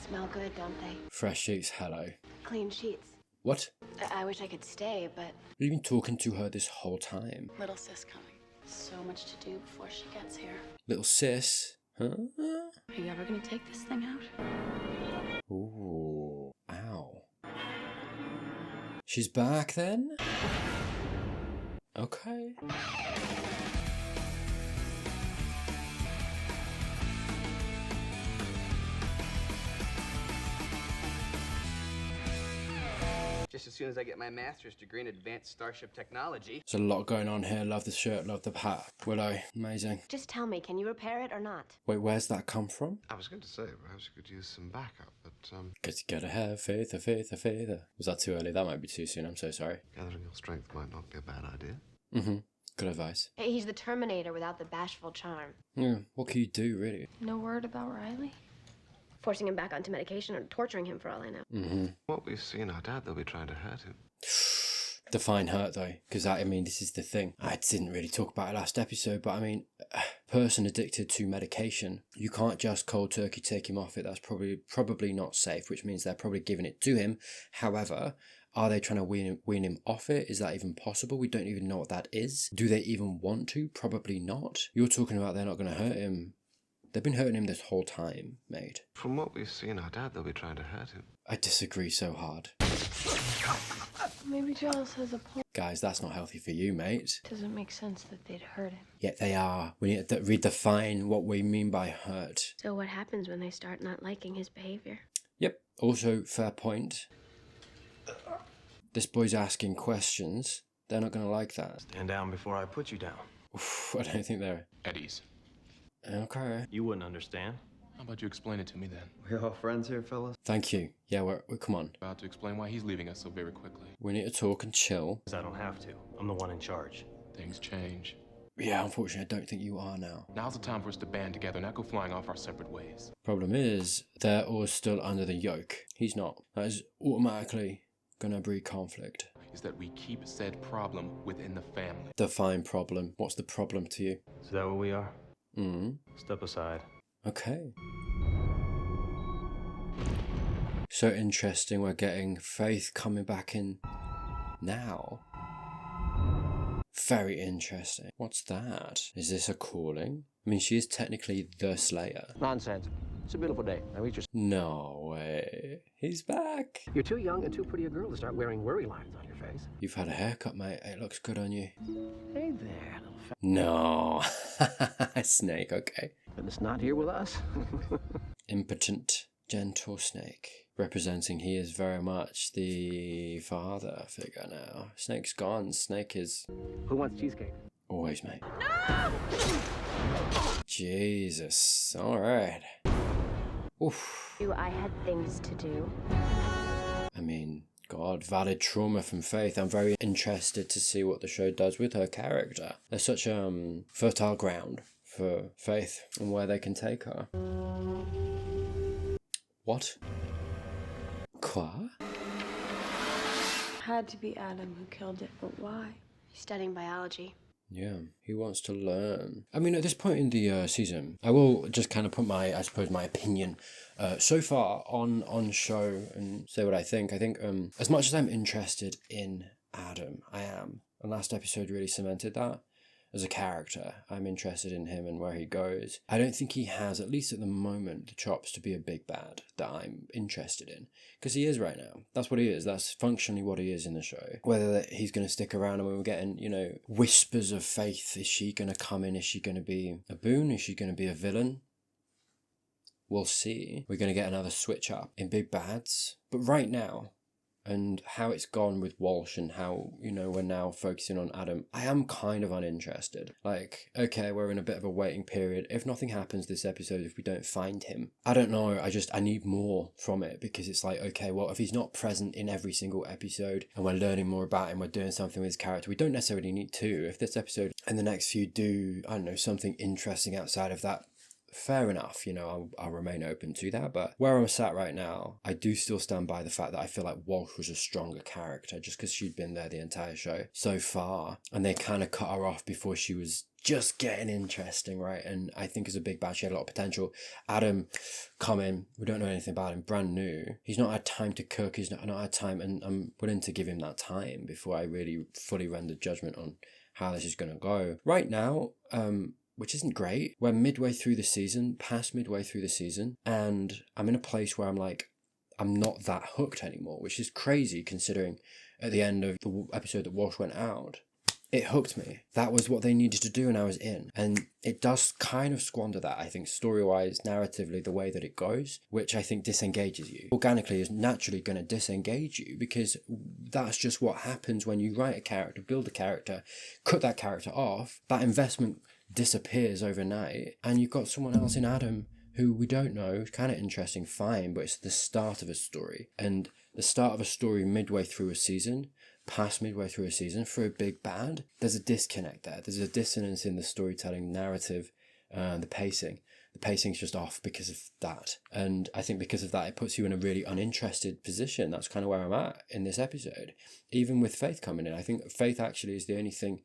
Smell good, don't they? Fresh sheets, hello. Clean sheets. What? I wish I could stay, but... You've been talking to her this whole time. Little sis coming. So much to do before she gets here. Little sis? Huh? Are you ever gonna take this thing out? Ooh. Ow. She's back then? Okay. Just as soon as I get my master's degree in advanced starship technology. There's a lot going on here. Love the shirt, love the hat. Willow, amazing. Just tell me, can you repair it or not? Wait, where's that come from? I was going to say, perhaps you could use some backup, but, Cause you gotta have faith, a faith, a faith. Was that too early? That might be too soon, I'm so sorry. gathering your strength might not be a bad idea. Mm-hmm. Good advice. Hey, he's the Terminator without the bashful charm. Yeah, what can you do, really? No word about Riley? Forcing him back onto medication or torturing him for all I know. Mm-hmm. What we've seen our dad, they'll be trying to hurt him. Define hurt, though, because I mean, this is the thing. I didn't really talk about it last episode, but I mean, a person addicted to medication, you can't just cold turkey take him off it. That's probably not safe, which means they're probably giving it to him. However, are they trying to wean him off it? Is that even possible? We don't even know what that is. Do they even want to? Probably not. You're talking about they're not going to hurt him. They've been hurting him this whole time, mate. From what we've seen our dad, they'll be trying to hurt him. I disagree so hard. Maybe Giles has a point. Guys, that's not healthy for you, mate. Doesn't make sense that they'd hurt him. Yet they are. We need to redefine what we mean by hurt. So what happens when they start not liking his behavior? Yep, also fair point. This boy's asking questions. They're not going to like that. Stand down before I put you down. Oof, I don't think they're... At ease. Okay. You wouldn't understand. How about you explain it to me then? We're all friends here, fellas. Thank you. Yeah, we're come on. About to explain why he's leaving us so very quickly. We need to talk and chill. Because I don't have to. I'm the one in charge. Things change. Yeah, unfortunately, I don't think you are now. Now's the time for us to band together, not go flying off our separate ways. Problem is, they're all still under the yoke. He's not. That is automatically gonna breed conflict. Is that we keep said problem within the family. Define problem. What's the problem to you? Is that what we are? Mm-hmm. Step aside. Okay. So interesting, we're getting Faith coming back in now. Very interesting. What's that? Is this a calling? I mean, she is technically the Slayer. Nonsense. It's a beautiful day. Now eat your... No way. He's back. You're too young and too pretty a girl to start wearing worry lines on your face. You've had a haircut, mate. It looks good on you. Hey there, little fat... No. Snake, okay. But it's not here with us. Impotent, gentle Snake. Representing he is very much the father figure now. Snake's gone. Snake is... Who wants cheesecake? Always, mate. No! Jesus. Alright. Oof. I had things to do. I mean, God, valid trauma from Faith. I'm very interested to see what the show does with her character. There's such fertile ground for Faith and where they can take her. What? Qua? Had to be Adam who killed it, but why? He's studying biology. Yeah, he wants to learn. I mean, at this point in the season, I will just kind of put my opinion so far on show and say what I think. I think as much as I'm interested in Adam, I am. And last episode really cemented that. As a character, I'm interested in him and where he goes. I don't think he has, at least at the moment, the chops to be a big bad that I'm interested in. Because he is right now. That's what he is. That's functionally what he is in the show. Whether he's going to stick around and we're getting, whispers of Faith. Is she going to come in? Is she going to be a boon? Is she going to be a villain? We'll see. We're going to get another switch up in big bads. But right now, and how it's gone with Walsh and how, we're now focusing on Adam, I am kind of uninterested. Like, okay, we're in a bit of a waiting period. If nothing happens this episode, if we don't find him, I don't know, I need more from it, because it's like, okay, well, if he's not present in every single episode and we're learning more about him, we're doing something with his character, we don't necessarily need to. If this episode and the next few do, I don't know, something interesting outside of that, fair enough, I'll remain open to that. But where I'm sat right now, I do still stand by the fact that I feel like Walsh was a stronger character just because she'd been there the entire show so far, and they kind of cut her off before she was just getting interesting, right? And I think as a big bad, she had a lot of potential. Adam, coming, we don't know anything about him, brand new. He's not had time to cook, he's not had time, and I'm willing to give him that time before I really fully render judgment on how this is going to go. Right now, which isn't great, we're midway through the season, past midway through the season, and I'm in a place where I'm like, I'm not that hooked anymore, which is crazy considering at the end of the episode that Walsh went out, it hooked me. That was what they needed to do and I was in. And it does kind of squander that, I think, story-wise, narratively, the way that it goes, which I think disengages you. Organically is naturally going to disengage you because that's just what happens when you write a character, build a character, cut that character off, that investment disappears overnight, and you've got someone else in Adam who we don't know, kind of interesting, fine, but it's the start of a story. And the start of a story midway through a season, past midway through a season, for a big bad, there's a disconnect there. There's a dissonance in the storytelling narrative, the pacing. The pacing's just off because of that. And I think because of that, it puts you in a really uninterested position. That's kind of where I'm at in this episode. Even with Faith coming in, I think Faith actually is the only thing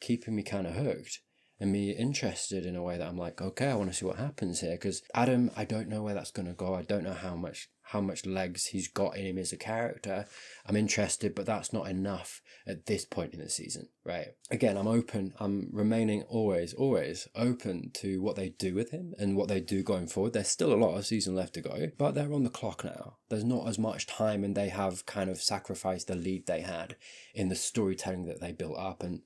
keeping me kind of hooked and me interested in a way that I'm like, okay, I want to see what happens here. Because Adam, I don't know where that's going to go. I don't know how much legs he's got in him as a character. I'm interested, but that's not enough at this point in the season, right? Again, I'm open. I'm remaining always open to what they do with him and what they do going forward. There's still a lot of season left to go, but they're on the clock now. There's not as much time, and they have kind of sacrificed the lead they had in the storytelling that they built up. And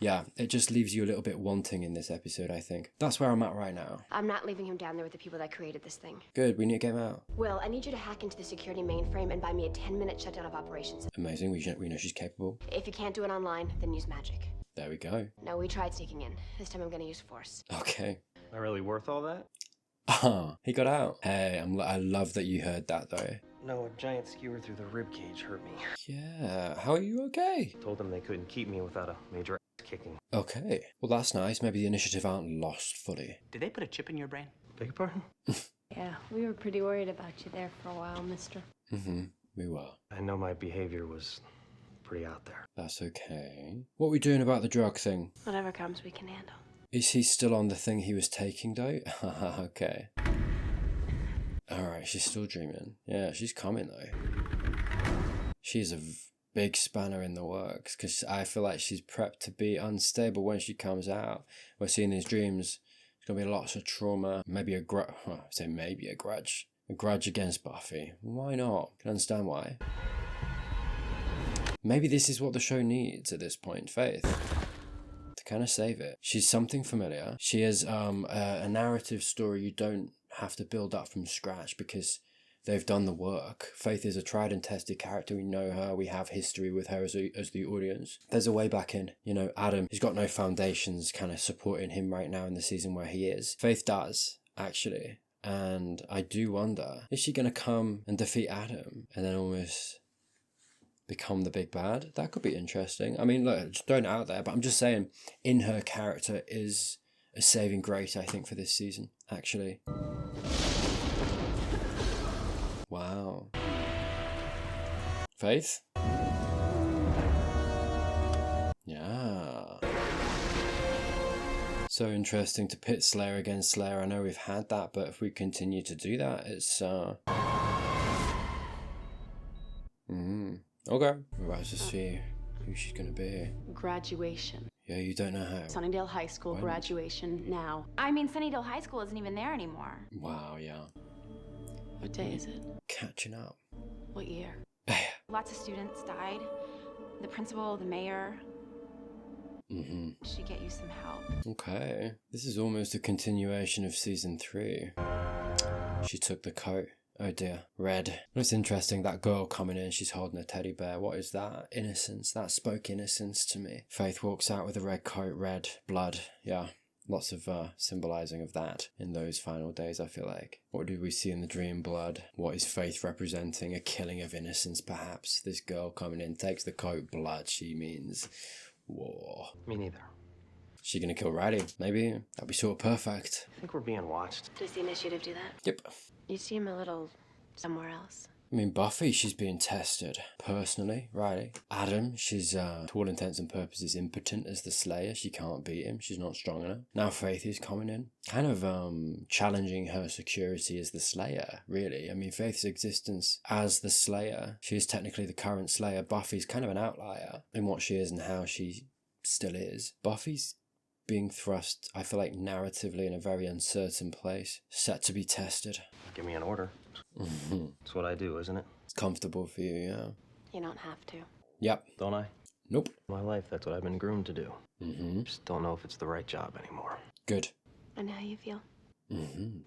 yeah, it just leaves you a little bit wanting in this episode, I think. That's where I'm at right now. I'm not leaving him down there with the people that created this thing. Good, we need to get him out. Will, I need you to hack into the security mainframe and buy me a 10-minute shutdown of operations. Amazing, we know she's capable. If you can't do it online, then use magic. There we go. No, we tried sneaking in. This time I'm gonna use force. Okay. Not really worth all that? Ah, he got out. Hey, I love that you heard that though. No, a giant skewer through the ribcage hurt me. Yeah, how are you okay? Told them they couldn't keep me without a major ass kicking. Okay, well that's nice. Maybe the initiative aren't lost fully. Did they put a chip in your brain? Beg your pardon? Yeah, we were pretty worried about you there for a while, mister. We were. I know my behavior was pretty out there. That's okay. What are we doing about the drug thing? Whatever comes, we can handle. Is he still on the thing he was taking though? Okay. Alright, she's still dreaming. Yeah, she's coming though. She's a big spanner in the works because I feel like she's prepped to be unstable when she comes out. We're seeing these dreams. There's going to be lots of trauma. Maybe a grudge. Maybe a grudge. A grudge against Buffy. Why not? Can understand why. Maybe this is what the show needs at this point, Faith. To kind of save it. She's something familiar. She is a narrative story you don't have to build up from scratch because they've done the work. Faith is a tried and tested character. We know her. We have history with her as the audience. There's a way back in. Adam, he's got no foundations kind of supporting him right now in the season where he is. Faith does, actually. And I do wonder, is she going to come and defeat Adam and then almost become the big bad? That could be interesting. I mean, look, just throwing it out there, but I'm just saying, in her character is a saving grace, I think, for this season, actually. Wow. Faith? Yeah. So interesting to pit Slayer against Slayer. I know we've had that, but if we continue to do that, it's okay. We're about to see who she's gonna be. Graduation. Yeah, you don't know how. Sunnydale High School When? graduation now. I mean, Sunnydale High School isn't even there anymore. Wow, yeah. What day is it? Catching up. What year? Lots of students died. The principal, the mayor. Should get you some help. Okay. This is almost a continuation of season 3. She took the coat. Oh dear. Red. It's interesting, that girl coming in, she's holding a teddy bear. What is that? Innocence. That spoke innocence to me. Faith walks out with a red coat, red, blood. Yeah. Lots of symbolizing of that in those final days, I feel like. What did we see in the dream? Blood. What is Faith representing? A killing of innocence, perhaps. This girl coming in takes the coat, blood. She means war. Me neither. She gonna kill Riley? Maybe. That'd be sort of perfect. I think we're being watched. Does the initiative do that? Yep. You seem a little somewhere else. I mean, Buffy, she's being tested personally, Riley. Adam, she's to all intents and purposes impotent as the Slayer. She can't beat him. She's not strong enough. Now Faith is coming in, kind of challenging her security as the Slayer, really. I mean, Faith's existence as the Slayer, she is technically the current Slayer. Buffy's kind of an outlier in what she is and how she still is. Buffy's being thrust, I feel like, narratively in a very uncertain place, set to be tested. Give me an order. That's what I do, isn't it? It's comfortable for you, yeah. You don't have to. Yep. Don't I? Nope. My life, that's what I've been groomed to do. Just don't know if it's the right job anymore. Good. I know how you feel.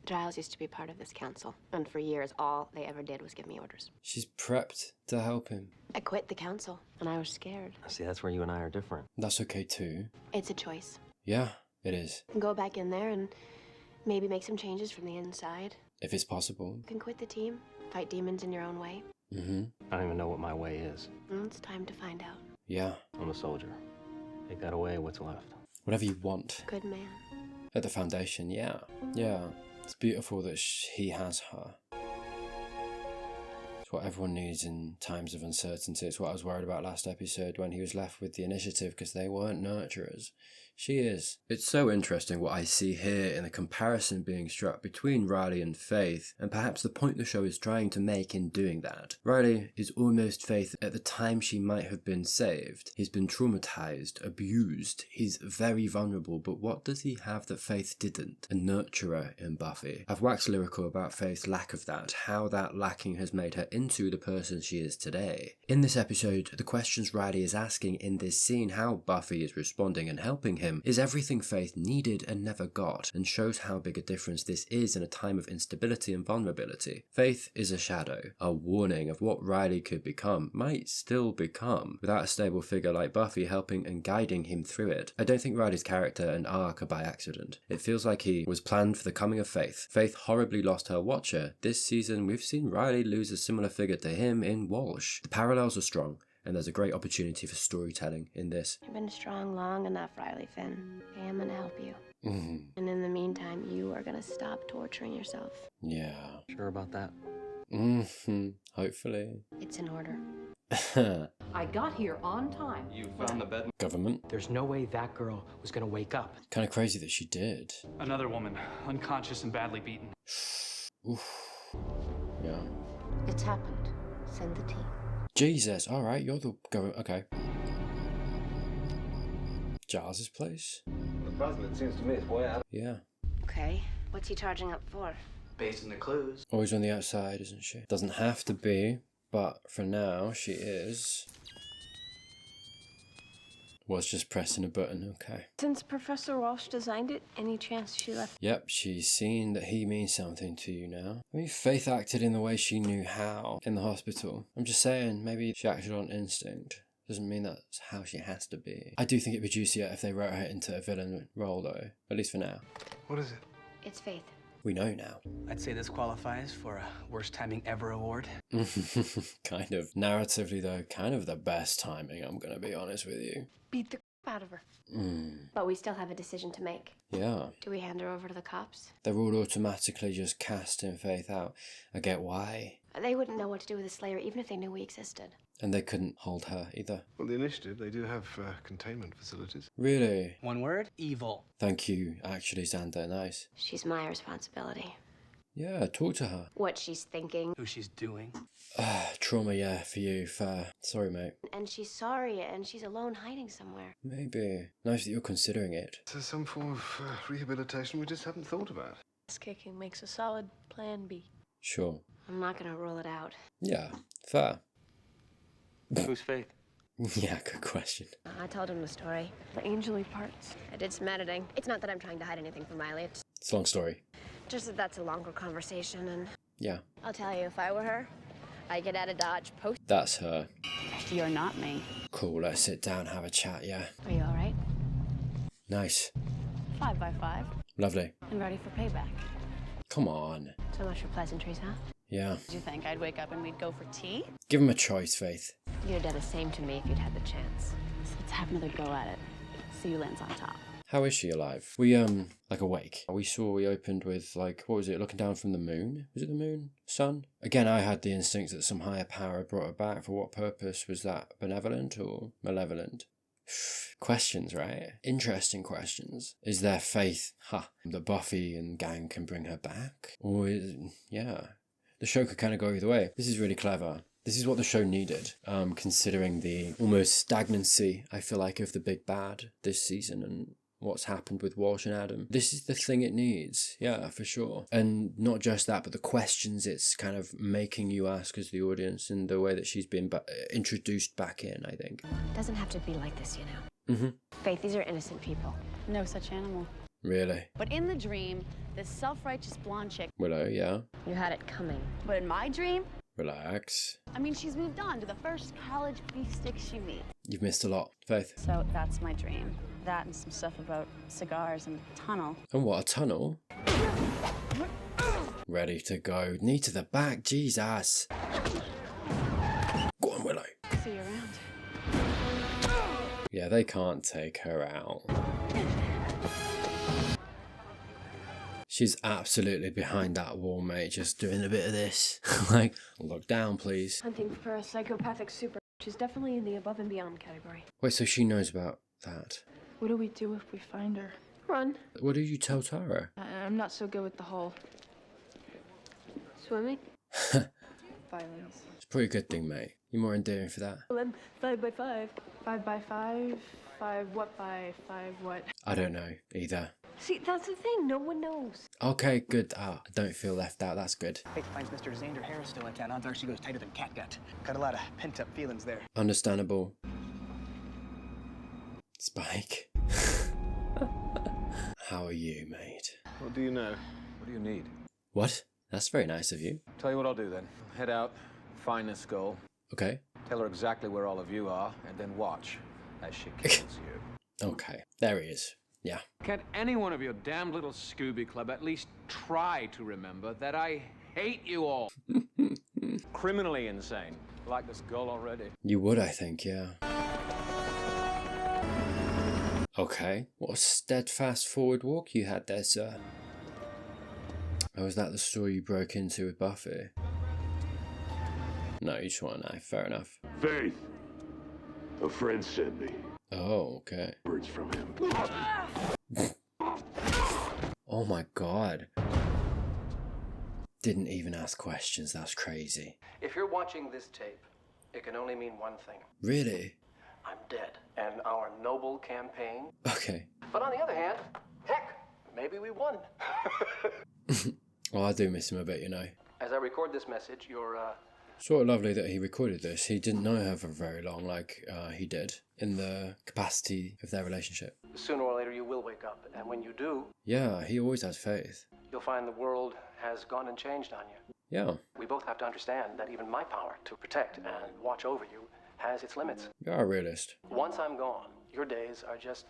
Giles used to be part of this council, and for years, all they ever did was give me orders. She's prepped to help him. I quit the council, and I was scared. See, that's where you and I are different. That's okay too. It's a choice. Yeah, it is. You can go back in there and maybe make some changes from the inside. If it's possible. You can quit the team, fight demons in your own way. I don't even know what my way is. Well, it's time to find out. Yeah. I'm a soldier. Take that away, what's left? Whatever you want. Good man. At the Foundation, yeah. Yeah. It's beautiful that he has her. It's what everyone needs in times of uncertainty. It's what I was worried about last episode when he was left with the initiative because they weren't nurturers. She is. It's so interesting what I see here in the comparison being struck between Riley and Faith, and perhaps the point the show is trying to make in doing that. Riley is almost Faith at the time she might have been saved. He's been traumatized, abused, he's very vulnerable, but what does he have that Faith didn't? A nurturer in Buffy. I've waxed lyrical about Faith's lack of that, how that lacking has made her into the person she is today. In this episode, the questions Riley is asking in this scene, how Buffy is responding and helping him, is everything Faith needed and never got, and shows how big a difference this is in a time of instability and vulnerability. Faith is a shadow, a warning of what Riley could become, might still become, without a stable figure like Buffy helping and guiding him through it. I don't think Riley's character and arc are by accident. It feels like he was planned for the coming of Faith. Faith horribly lost her watcher. This season, we've seen Riley lose a similar figure to him in Walsh. The parallels are strong, and there's a great opportunity for storytelling in this. You've been strong long enough, Riley Finn. I am going to help you. And in the meantime, you are going to stop torturing yourself. Yeah. Sure about that? Hopefully. It's in order. I got here on time. You found the bed? Government. There's no way that girl was gonna wake up. Kind of crazy that she did. Another woman, unconscious and badly beaten. Oof. Yeah. It's happened. Send the team. Jesus, alright, you're the government. Okay. Giles's place? The president seems to me is way out. Yeah. Okay. What's he charging up for? Based on the clues. Always on the outside, isn't she? Doesn't have to be, but for now, she is. Was just pressing a button, okay. Since Professor Walsh designed it, any chance she left? Yep, she's seen that he means something to you now. I mean, Faith acted in the way she knew how in the hospital. I'm just saying, maybe she acted on instinct. Doesn't mean that's how she has to be. I do think it'd be juicier if they wrote her into a villain role, though. At least for now. What is it? It's Faith. We know now. I'd say this qualifies for a worst timing ever award. Kind of. Narratively, though, kind of the best timing, I'm gonna be honest with you. Beat the out of her. But we still have a decision to make. Yeah. Do we hand her over to the cops? They're all automatically just casting Faith out. I get why. They wouldn't know what to do with the Slayer even if they knew we existed. And they couldn't hold her either. Well, the initiative, they do have containment facilities. Really? One word, evil. Thank you, actually, Xander. Nice. She's my responsibility. Yeah, talk to her. What she's thinking. Who she's doing. Trauma, yeah, for you, fair. Sorry, mate. And she's sorry, and she's alone hiding somewhere. Maybe. Nice that you're considering it. So some form of rehabilitation we just haven't thought about. Ass kicking makes a solid plan B. Sure. I'm not gonna rule it out. Yeah, fair. Who's Faith? Yeah, good question. I told him the story. The angel parts. I did some editing. It's not that I'm trying to hide anything from Riley. It's It's a long story. just that that's a longer conversation, and Yeah, I'll tell you, if I were her, I'd get out of Dodge post. that's her. You're not me. Cool, let's sit down, have a chat, yeah. Are you all right? Nice. 5 by 5 Lovely. and ready for payback. Come on. So much for pleasantries, huh? Yeah. Did you think I'd wake up and we'd go for tea? Give him a choice, Faith. You'd have done the same to me if you'd had the chance. So let's have another go at it. See who lands on top. How is she alive? We, like awake. We opened with, like, what was it, looking down from the moon? Was it the moon? Sun? Again, I had the instinct that some higher power brought her back. For what purpose? Was that benevolent or malevolent? Questions, right? Interesting questions. Is there faith, that Buffy and gang can bring her back? Or yeah. The show could kind of go either way. This is really clever. This is what the show needed, considering the almost stagnancy, I feel like, of the big bad this season and what's happened with Walsh and Adam. This is the thing it needs, yeah, for sure. And not just that, but the questions it's kind of making you ask as the audience and the way that she's been introduced back in, I think. It doesn't have to be like this, you know. Faith, these are innocent people. No such animal. Really? But in the dream, this self-righteous blonde chick... Willow, yeah. You had it coming. But in my dream... Relax. I mean, she's moved on to the first college beef stick she meets. You've missed a lot, Faith. So that's my dream. That and some stuff about cigars and a tunnel. And what, a tunnel? Ready to go. Knee to the back, Jesus. Go on, Willow. See you around. Yeah, they can't take her out. She's absolutely behind that wall, mate, just doing a bit of this. Like, look down, please. Hunting for a psychopathic super, which is definitely in the above and beyond category. Wait, so she knows about that? What do we do if we find her? Run. What do you tell Tara? I'm not so good with the whole Swimming? violence. It's a pretty good thing, mate. You're more endearing for that. Well, then 5 by 5. 5 by 5? 5 what by 5 what? I don't know, either. See, that's the thing. No one knows. Okay, good. I don't feel left out. That's good. Faith finds Mr. Xander Harris still in town. Odds are she goes tighter than catgut. Got a lot of pent-up feelings there. Understandable. Spike. How are you, mate? What do you know? What do you need? What? That's very nice of you. Tell you what I'll do then. Head out, find this skull. Okay. Tell her exactly where all of you are, and then watch as she kills you. Okay. There he is. Yeah. Can any one of your damned little Scooby Club at least try to remember that I hate you all? Criminally insane. Like this girl already. You would, I think, yeah. Okay. What a steadfast forward walk you had there, sir. Oh, was that the store you broke into with Buffy? No, you just want a knife. Fair enough. Faith. A friend sent me. Oh, okay. Words from him. Oh my god. Didn't even ask questions. That's crazy. If you're watching this tape, it can only mean one thing. Really? I'm dead, and our noble campaign. Okay. But on the other hand, heck, maybe we won. Well, I do miss him a bit, you know. As I record this message, you're, Sort of lovely that he recorded this. He didn't know her for very long, like he did, in the capacity of their relationship. Sooner or later you will wake up, and when you do... Yeah, he always has faith. You'll find the world has gone and changed on you. Yeah. We both have to understand that even my power to protect and watch over you has its limits. You're a realist. Once I'm gone, your days are just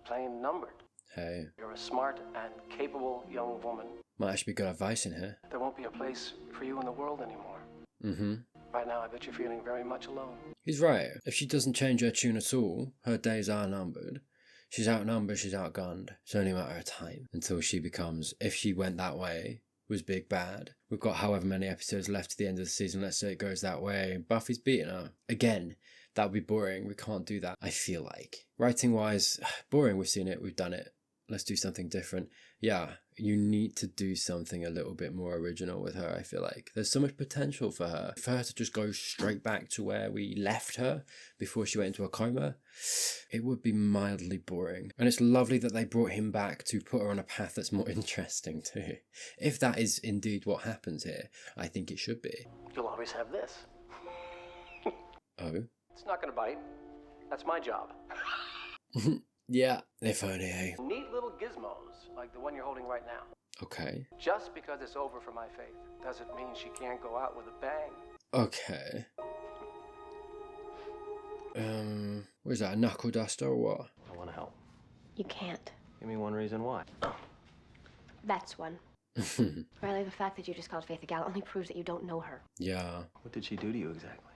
plain numbered. Hey. You're a smart and capable young woman. Might actually be good advice in here. There won't be a place for you in the world anymore. Mm-hmm. Right now, I bet you're feeling very much alone. He's right. If she doesn't change her tune at all, her days are numbered. She's outnumbered, she's outgunned. It's only a matter of time until she becomes, if she went that way, was big bad. We've got however many episodes left to the end of the season. Let's say it goes that way. Buffy's beating her. Again, that would be boring. We can't do that, I feel like. Writing-wise, boring. We've seen it. We've done it. Let's do something different. Yeah, you need to do something a little bit more original with her, I feel like. There's so much potential for her. For her to just go straight back to where we left her before she went into a coma, it would be mildly boring. And it's lovely that they brought him back to put her on a path that's more interesting too. If that is indeed what happens here, I think it should be. You'll always have this. Oh? It's not gonna bite. That's my job. Yeah, if only, eh? Neat little gizmos, like the one you're holding right now. Okay. Just because it's over for my faith doesn't mean she can't go out with a bang. Okay. What is that, a knuckle duster or what? I want to help. You can't. Give me one reason why. That's one. Riley, the fact that you just called Faith a gal only proves that you don't know her. Yeah. What did she do to you exactly?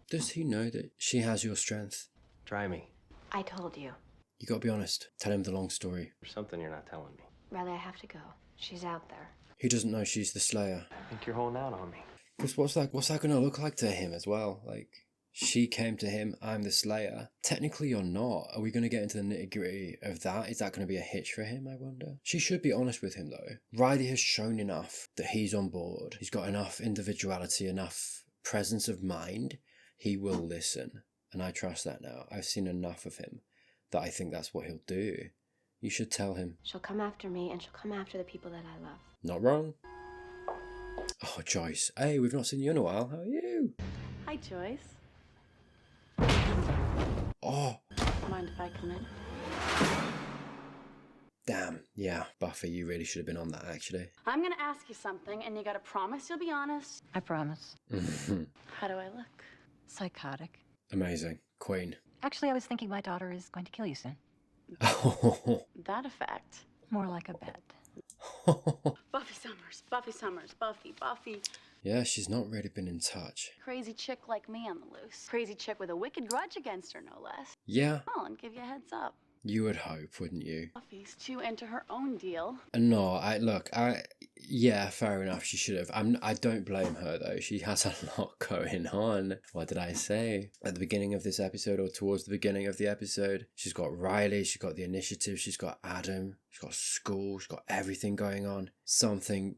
Does he know that she has your strength? Try me. I told you. You gotta be honest. Tell him the long story. There's something you're not telling me. Riley, I have to go. She's out there. He doesn't know she's the Slayer. I think you're holding out on me. Because what's that gonna look like to him as well? Like, she came to him, I'm the Slayer. Technically, you're not. Are we gonna get into the nitty-gritty of that? Is that gonna be a hitch for him, I wonder? She should be honest with him, though. Riley has shown enough that he's on board. He's got enough individuality, enough presence of mind. He will listen. And I trust that now. I've seen enough of him that I think that's what he'll do. You should tell him. She'll come after me, and she'll come after the people that I love. Not wrong. Oh, Joyce. Hey, we've not seen you in a while. How are you? Hi, Joyce. Oh. Mind if I come in? Damn. Yeah, Buffy, you really should have been on that, actually. I'm gonna ask you something, and you gotta promise you'll be honest. I promise. How do I look? Psychotic. Amazing. Queen. Actually, I was thinking my daughter is going to kill you soon. That effect. More like a bet. Buffy Summers, Buffy. Yeah, she's not really been in touch. Crazy chick like me on the loose. Crazy chick with a wicked grudge against her, no less. Yeah. Call and give you a heads up. You would hope, wouldn't you? Buffy's too into her own deal. No, yeah, fair enough. She should have. I don't blame her though. She has a lot going on. What did I say at the beginning of this episode, or towards the beginning of the episode? She's got Riley. She's got the initiative. She's got Adam. She's got school. She's got everything going on. Something,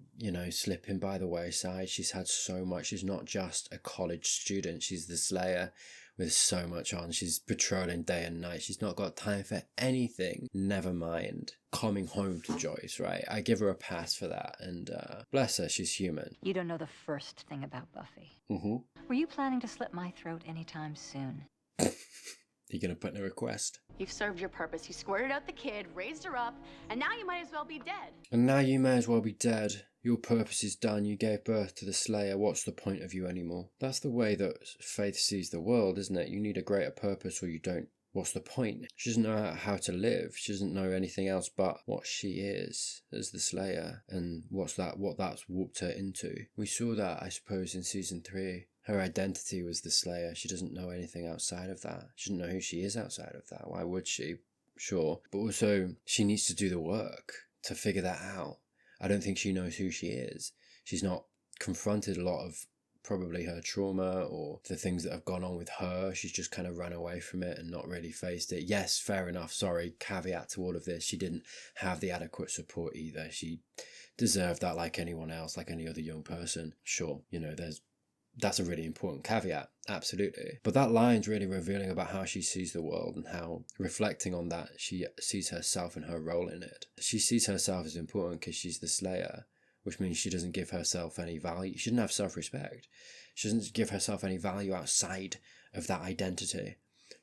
slipping by the wayside. She's had so much. She's not just a college student. She's the Slayer. With so much on. She's patrolling day and night. She's not got time for anything. Never mind coming home to Joyce, right? I give her a pass for that. And bless her, she's human. You don't know the first thing about Buffy. Mm-hmm. Were you planning to slit my throat anytime soon? You gonna put in a request? You've served your purpose. You squirted out the kid, raised her up, and now you might as well be dead. And now you may as well be dead. Your purpose is done. You gave birth to the Slayer. What's the point of you anymore? That's the way that Faith sees the world, isn't it? You need a greater purpose or you don't. What's the point? She doesn't know how to live. She doesn't know anything else but what she is as the Slayer and what that's warped her into. We saw that, I suppose, in season 3. Her identity was the Slayer. She doesn't know anything outside of that. She doesn't know who she is outside of that. Why would she? Sure. But also, she needs to do the work to figure that out. I don't think she knows who she is. She's not confronted a lot of probably her trauma or the things that have gone on with her. She's just kind of run away from it and not really faced it. Yes, fair enough. Sorry, caveat to all of this. She didn't have the adequate support either. She deserved that like anyone else, like any other young person. Sure, that's a really important caveat, absolutely. But that line's really revealing about how she sees the world and how, reflecting on that, she sees herself and her role in it. She sees herself as important because she's the Slayer, which means she doesn't give herself any value. She doesn't have self-respect. She doesn't give herself any value outside of that identity.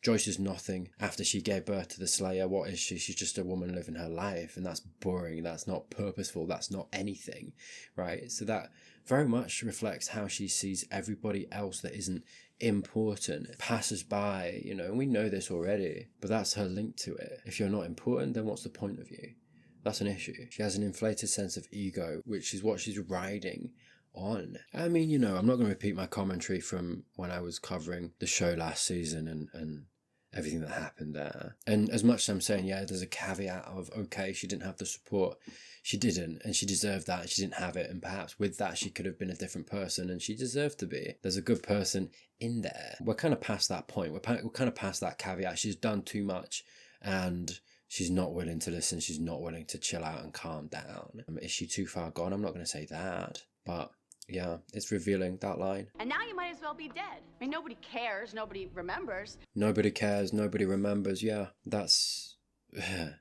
Joyce is nothing after she gave birth to the Slayer. What is she? She's just a woman living her life, and that's boring. That's not purposeful. That's not anything, right? So that very much reflects how she sees everybody else that isn't important, passes by, and we know this already, but that's her link to it. If you're not important, then what's the point of you? That's an issue. She has an inflated sense of ego, which is what she's riding on. I mean, I'm not going to repeat my commentary from when I was covering the show last season and everything that happened there. And as much as I'm saying, yeah, there's a caveat of, okay, she didn't have the support. She didn't, and she deserved that, and she didn't have it, and perhaps with that she could have been a different person, and she deserved to be. There's a good person in there. We're kind of past that point. We're kind of past that caveat. She's done too much, and she's not willing to listen. She's not willing to chill out and calm down. Is she too far gone? I'm not going to say that, but yeah, it's revealing, that line. And now you might as well be dead. I mean, nobody cares, nobody remembers. Nobody cares, nobody remembers. Yeah, that's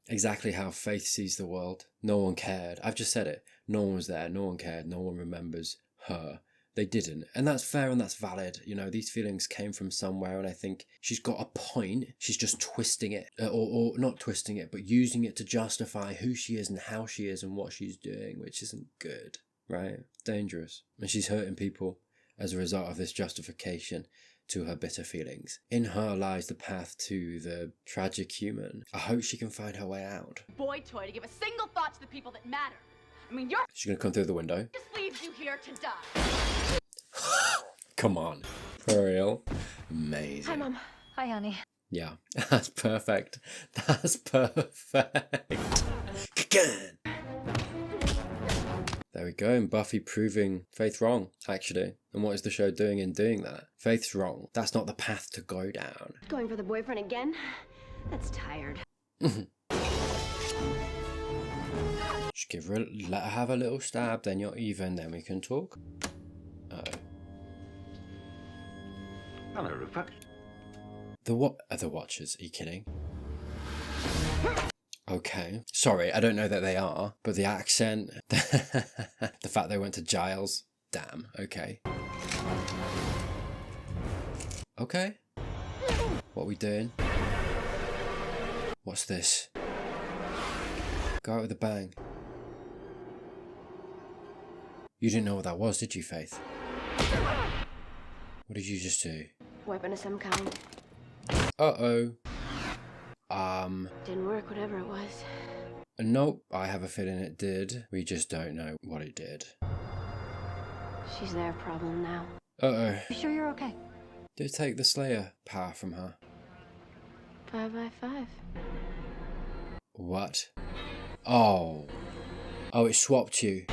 exactly how Faith sees the world. No one cared. I've just said it. No one was there, no one cared, no one remembers her. They didn't. And that's fair and that's valid. These feelings came from somewhere, and I think she's got a point. She's just twisting it, or not twisting it, but using it to justify who she is and how she is and what she's doing, which isn't good, right? Dangerous. And she's hurting people as a result of this justification to her bitter feelings. In her lies the path to the tragic human. I hope she can find her way out. Boy toy to give a single thought to the people that matter. I mean, She's gonna come through the window. just leaves you here to die. Come on. For real. Amazing. Hi, Mom. Hi, honey. Yeah, that's perfect. That's perfect. There we go, and Buffy proving Faith wrong, actually. And what is the show doing in doing that? Faith's wrong. That's not the path to go down. Going for the boyfriend again? That's tired. Just give her let her have a little stab, then you're even, then we can talk. Uh-oh. Hello, Rupert. What are the Watchers? Are you kidding? Okay. Sorry, I don't know that they are, but the accent, the fact they went to Giles, damn, okay. Okay. What are we doing? What's this? Go out with a bang. You didn't know what that was, did you, Faith? What did you just do? Weapon of some kind. Uh-oh. Didn't work, whatever it was. Nope, I have a feeling it did. We just don't know what it did. She's their problem now. Uh-oh. You sure you're okay? Did it take the Slayer power from her? 5 by 5. What? Oh. Oh, it swapped you.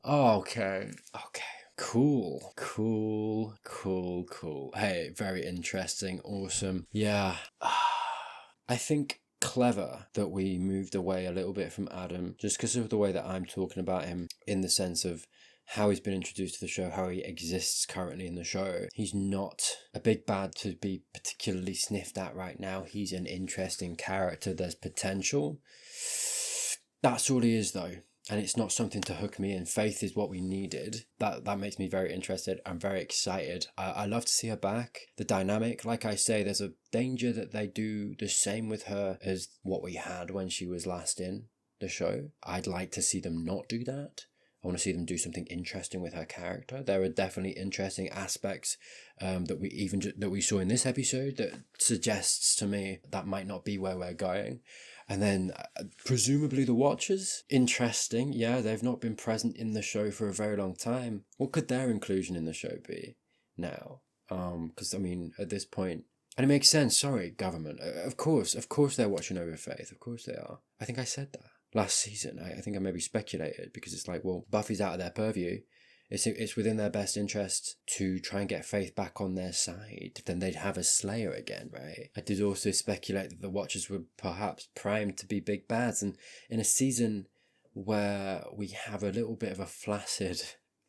Oh, okay. Okay. Cool. Cool. Cool. Cool. Hey, very interesting. Awesome. Yeah. I think clever that we moved away a little bit from Adam just because of the way that I'm talking about him in the sense of how he's been introduced to the show, how he exists currently in the show. He's not a big bad to be particularly sniffed at right now. He's an interesting character. There's potential. That's all he is though. And it's not something to hook me in. Faith is what we needed. That makes me very interested. I'm very excited. I love to see her back. The dynamic, like I say, there's a danger that they do the same with her as what we had when she was last in the show. I'd like to see them not do that. I want to see them do something interesting with her character. There are definitely interesting aspects that we saw in this episode that suggests to me that might not be where we're going. And then presumably the Watchers, interesting. Yeah, they've not been present in the show for a very long time. What could their inclusion in the show be now? Because I mean, at this point, and it makes sense. Sorry, government. Of course they're watching over Faith. Of course they are. I think I said that last season. I think I maybe speculated because it's like, well, Buffy's out of their purview. It's within their best interest to try and get Faith back on their side. Then they'd have a Slayer again, right? I did also speculate that the Watchers were perhaps primed to be big bads. And in a season where we have a little bit of a flaccid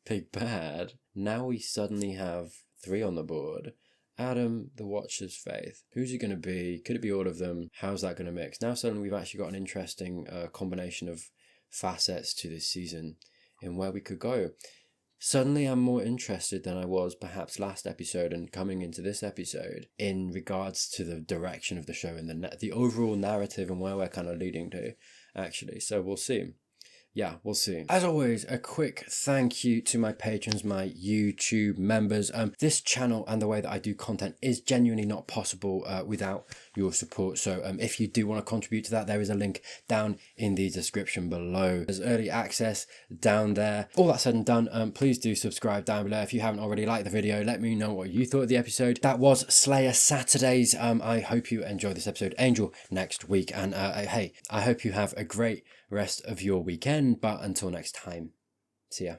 big bad, now we suddenly have 3 on the board. Adam, the Watchers, Faith. Who's it going to be? Could it be all of them? How's that going to mix? Now suddenly we've actually got an interesting combination of facets to this season in where we could go. Suddenly I'm more interested than I was perhaps last episode and coming into this episode in regards to the direction of the show and the overall narrative and where we're kind of leading to, actually. So we'll see. Yeah, we'll see. As always, a quick thank you to my patrons, my YouTube members. This channel and the way that I do content is genuinely not possible without your support. So if you do want to contribute to that, there is a link down in the description below. There's early access down there. All that said and done, please do subscribe down below. If you haven't already liked the video, let me know what you thought of the episode. That was Slayer Saturdays. I hope you enjoyed this episode. Angel next week. And hey, I hope you have a great rest of your weekend, but until next time, see ya.